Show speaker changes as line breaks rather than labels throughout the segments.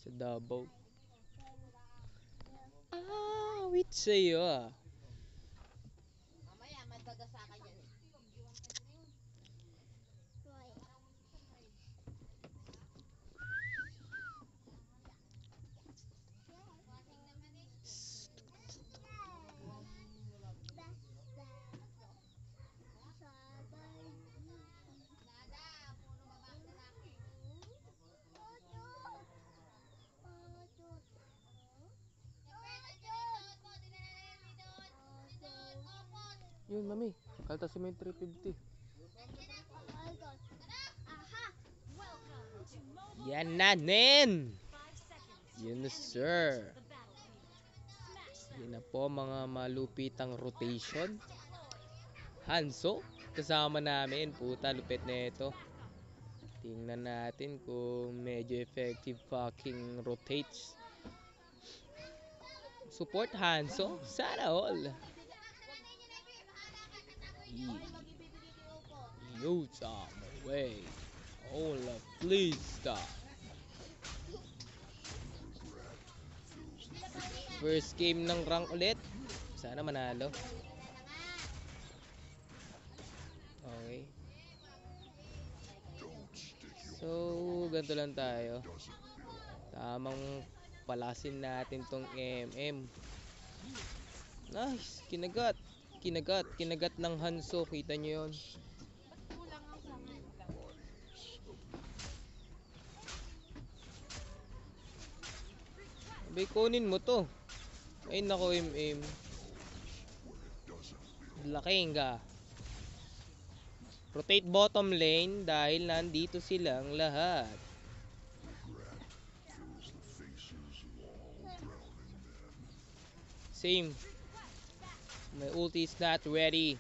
Sa Davao. Wait sa'yo ah.
Mamaya, madagasa ka dyan.
Yun, mami. Kaltasin mo yung 350. Yan na, Nen! Yun na, sir. Yan na po mga malupitang rotation. Hanso, kasama namin. Puta, lupit na ito. Tingnan natin kung medyo effective fucking rotates. Support Hanso. Sana all. No time away. Hola, please stop. First game ng rank ulit. Sana manalo. Okay. So, ganito lang tayo. Tamang palasin natin tong MM. Nice. Kinagat. Kinagat ng Hanso. Kita nyo yun. Abay, kunin mo to. Ay, nako, MM. Laking ka. Rotate bottom lane dahil nandito silang lahat. Same. My ulti is not ready.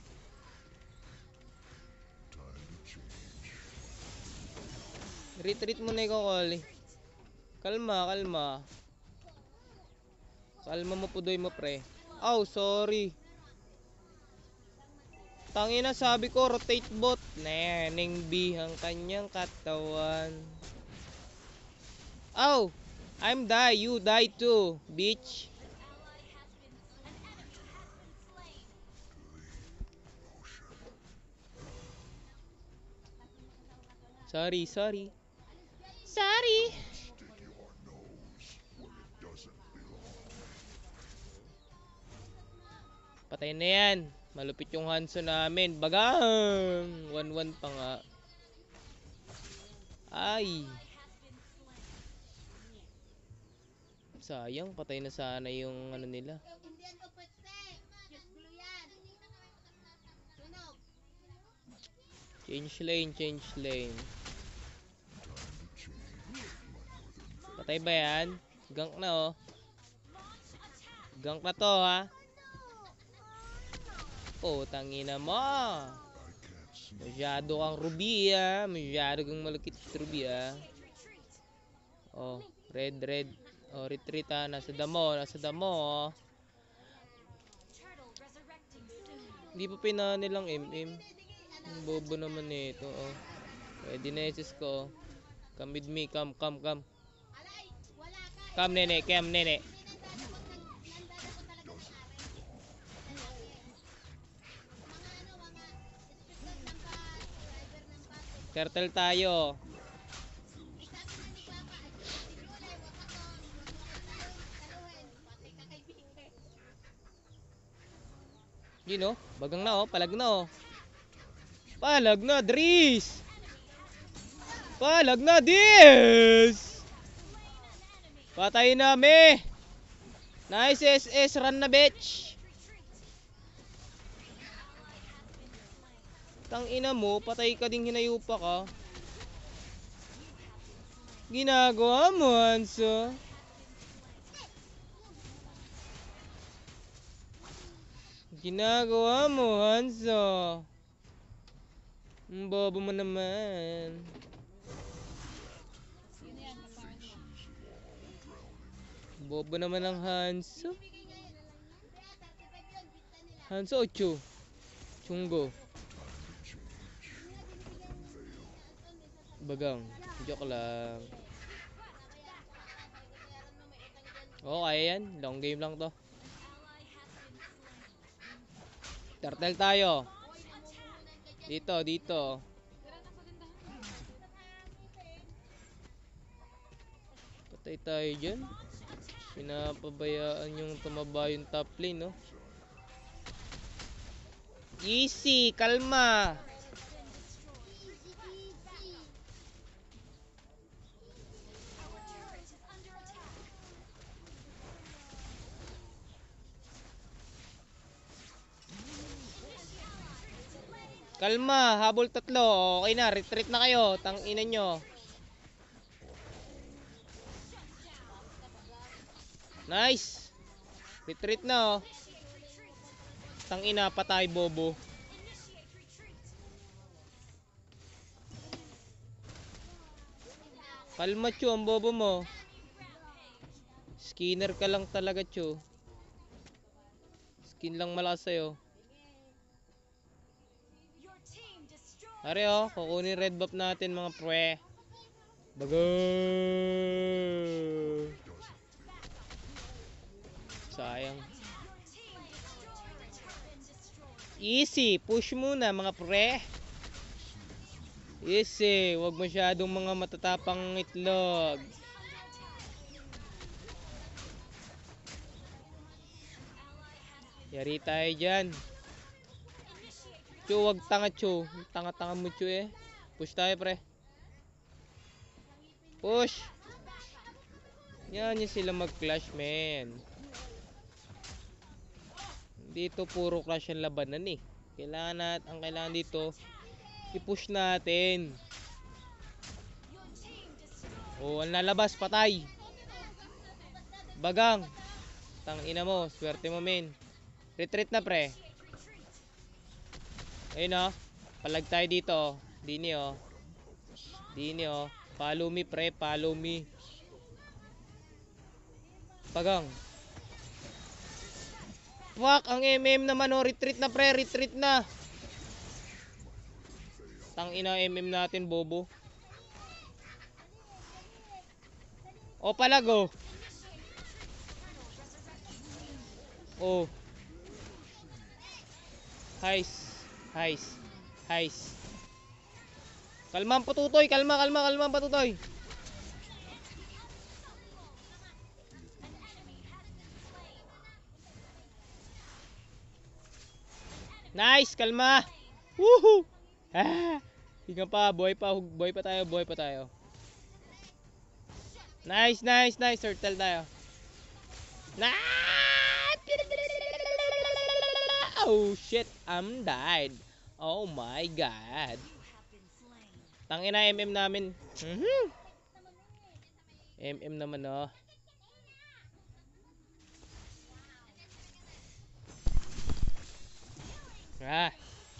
Retreat mo na ikaw, Kali. Kalma. Kalma mo, pudoy mo, pre. Oh, sorry. Tangina, sabi ko, rotate bot. Neneng B ang kanyang katawan. Oh, I'm die. You die too, bitch. Sorry. Patay na yan. Malupit yung Hanzo namin. Bagang! 1-1 pa nga. Ay. Sayang, patay na sana yung ano nila. Change lane. Patay ba yan? Gank na oh. Gank na to ha. Oh, tangina mo. Masyado kang ruby ha. Masyado kang malukit ruby ha. Oh, red. Oh, retreat ha. Nasa damo oh. Hindi pa pinanilang MM. Ang bobo naman nito oh. Ready na SS ko. Come with me, come. Come nene. Turtle tayo. Yun oh, bagang na oh, palag na, Dries! Palag na, Dries! Patay na, me! Nice SS, run na, bitch! Tang ina mo, patay ka ding hinayupa ka. Ginagawa mo, Hanso. Ang bobo mo naman. Bobo naman ang Hanso. Hanso 8. Chunggo. Bagang. Joke lang. Oo, kaya yan. Long game lang to. Turtle tayo. Dito. Patay tayo dyan. Pinapabayaan yung tumaba yung top lane, no? Easy, kalma. Kalma, habol tatlo. Okay na, retreat na kayo. Tangina nyo. Nice. Retreat na, oh. Tangina, patay bobo. Kalma, Chu, ang bobo mo. Skinner ka lang talaga, Chu. Skin lang malakas sa'yo. Are, oh, kukunin red buff natin, mga pre. Bago. Sayang. Easy, push muna, mga pre. Easy, wag masyadong mga matatapang itlog. Yari tayo dyan. Chu, wag tanga, Chu. Tanga-tanga mo, Chu, eh. Push tayo, pre. Push. Yan yung sila mag-clash, men. Dito puro clash yung labanan, eh. Ang kailangan dito, i-push natin. Oh, ang lalabas, patay. Bagang. Tangina mo, swerte mo, men. Retreat na, pre. Ayun, oh. Palag tayo dito, oh. Dini, oh. Dini, oh. Follow me, pre. Follow me. Bagang. Fuck, ang MM naman, oh. Retreat na, pre. Retreat na. Tangina MM natin, bobo. O, palag, oh. Oh. Heist. Kalma ang patutoy. Kalma ang patutoy. Nice, kalma. Woohoo. Hinga pa, buhay pa tayo. Nice. Turtle tayo. Oh shit, I'm died. Oh my god. Tangina MM namin. MM naman, oh.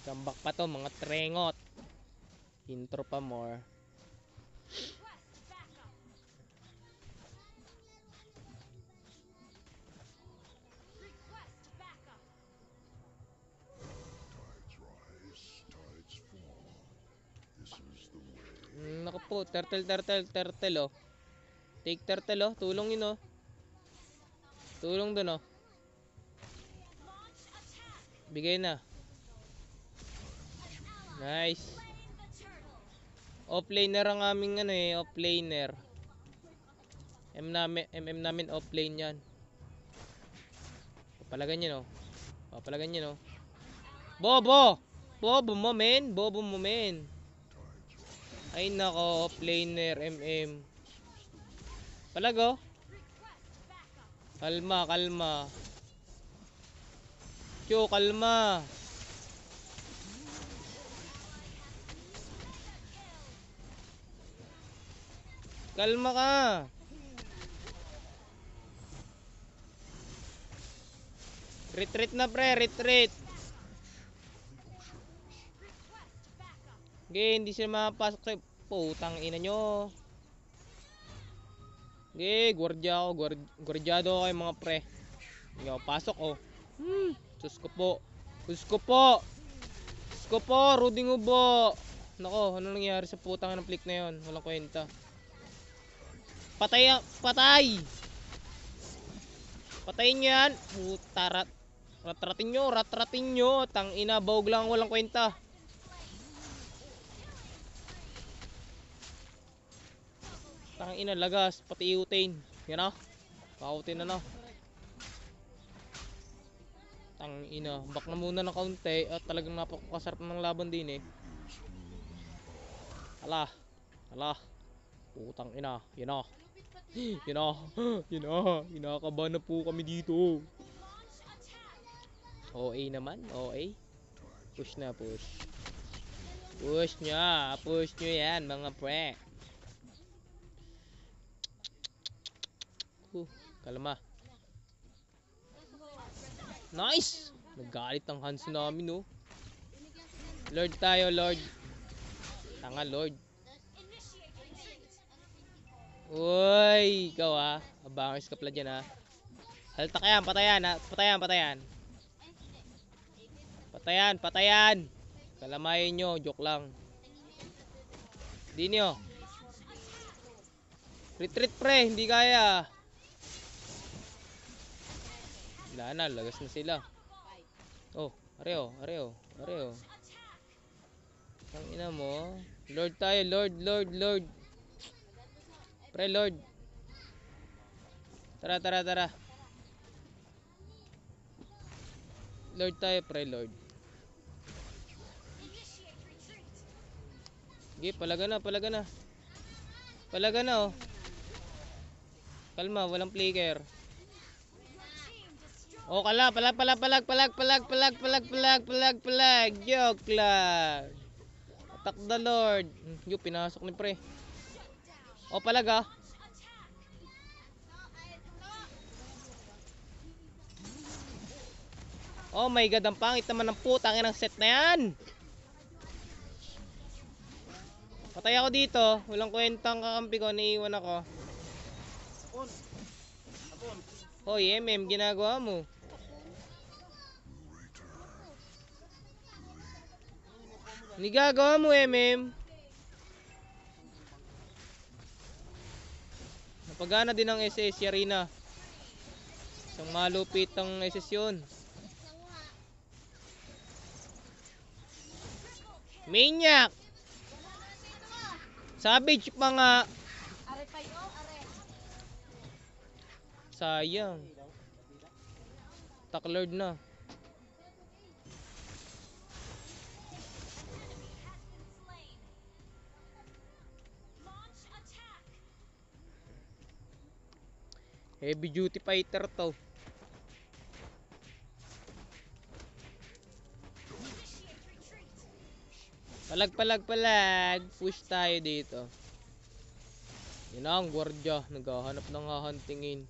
Comeback pa to, mga trengot. Intro pa more. Naku po, turtle, oh. Take turtle, oh. Tulong yun, oh. Tulong dun, oh. Bigay na. Nice. Offlaner ang aming ano, eh. Offlaner. MM namin offlane yan. Papalagan yun, oh. Bobo mo, men. Ay nako, offlaner MM. Palago. Kalma. Chu, kalma. Kalma ka. Retreat na, pre, retreat. Okay, hindi sila makapasok sa putang ina nyo. Okay, gwardyado ako mga pre. Hindi ako pasok, oh. Sus ko po, Ruding Ubo. Nako, ano nangyari sa putang ng flick na yon? Walang kwenta. Patay! Patayin nyo yan. Puta, ratratin nyo. Tang ina, bawag lang walang kwenta. Tang ina, lagas, pati iutain. Yan o. Pautin na na. Tang ina, back na muna ng kaunti at talagang napakasarap ng laban din eh. Ala. Putang ina, yan o. Inakabahan na po kami dito. OA naman, OA. Push na, push. Push nyo yan mga pre. Kalma. Nice! Naggalit ang Hanzo namin, oh. Lord tayo, Lord. Tanga, Lord. Uy, ikaw ah. Abangis ka pala dyan ah. Halta ka yan, patayan ha. Patayan. Kalamayin nyo, joke lang. Di nyo. Retreat pre, hindi kaya. Wala na, lagas na sila. Oh, areo. Ang ina mo. Lord tayo, Lord. Pre, Lord. Tara. Lord tayo, pre, Lord. Sige, palaga na. Oh. Kalma, walang flicker. Oh, palag. Joke lang. Attack the Lord. Yo, pinasok ni pre. Oh, palag ah. Oh my god, ang pangit naman ng putang inang set na yan. Patay ako dito. Walang kwentang kakampi ko. Naiiwan ako. Hoy, MM, ginagawa mo. Hindi gagawa mo, MM. Napagana din ang SS Arena. Isang malupit ang SS yun. Maniac! Savage pa nga. Sayang. Taklord na. Heavy duty fighter to. Palag. Push tayo dito. Yan ang gwardiya. Naghahanap ng hahantingin.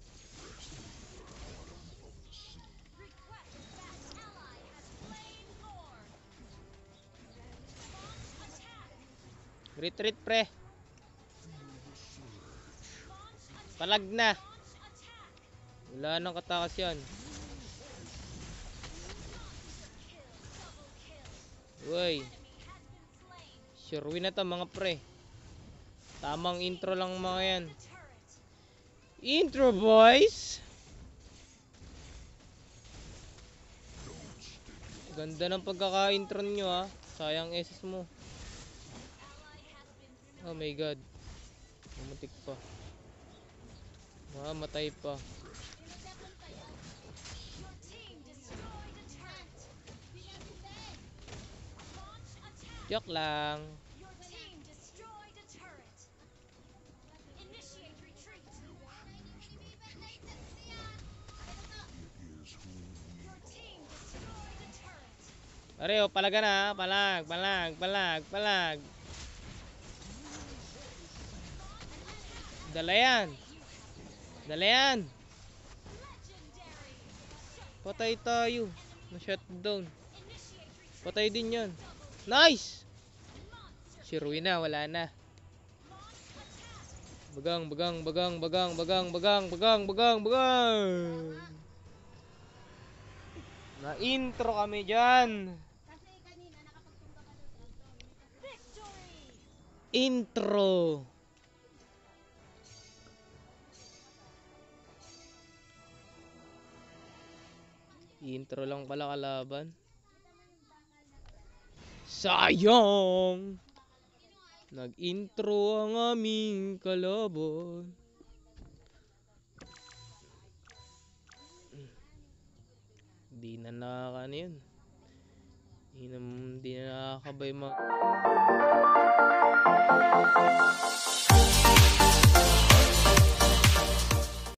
Retreat pre. Palag na. Wala nang katakas yan. Uy. Sure win na to mga pre. Tamang intro lang mga yan. Intro boys. Ganda ng pagkaka-intro nyo ah. Sayang SS mo. Oh my god. Mamutik pa. Mamatay pa. Joke lang. Areo, palaga na. Palag. Dala yan. Patay tayo. Na-shutdown. Patay din yan. Nice! Si Ruina, wala na. Bagang. Na-intro kami dyan. Intro. Intro lang pala kalaban. Sayang! Nag-intro ang aming kalaban. Di na nakakano yun. Di na nakakabay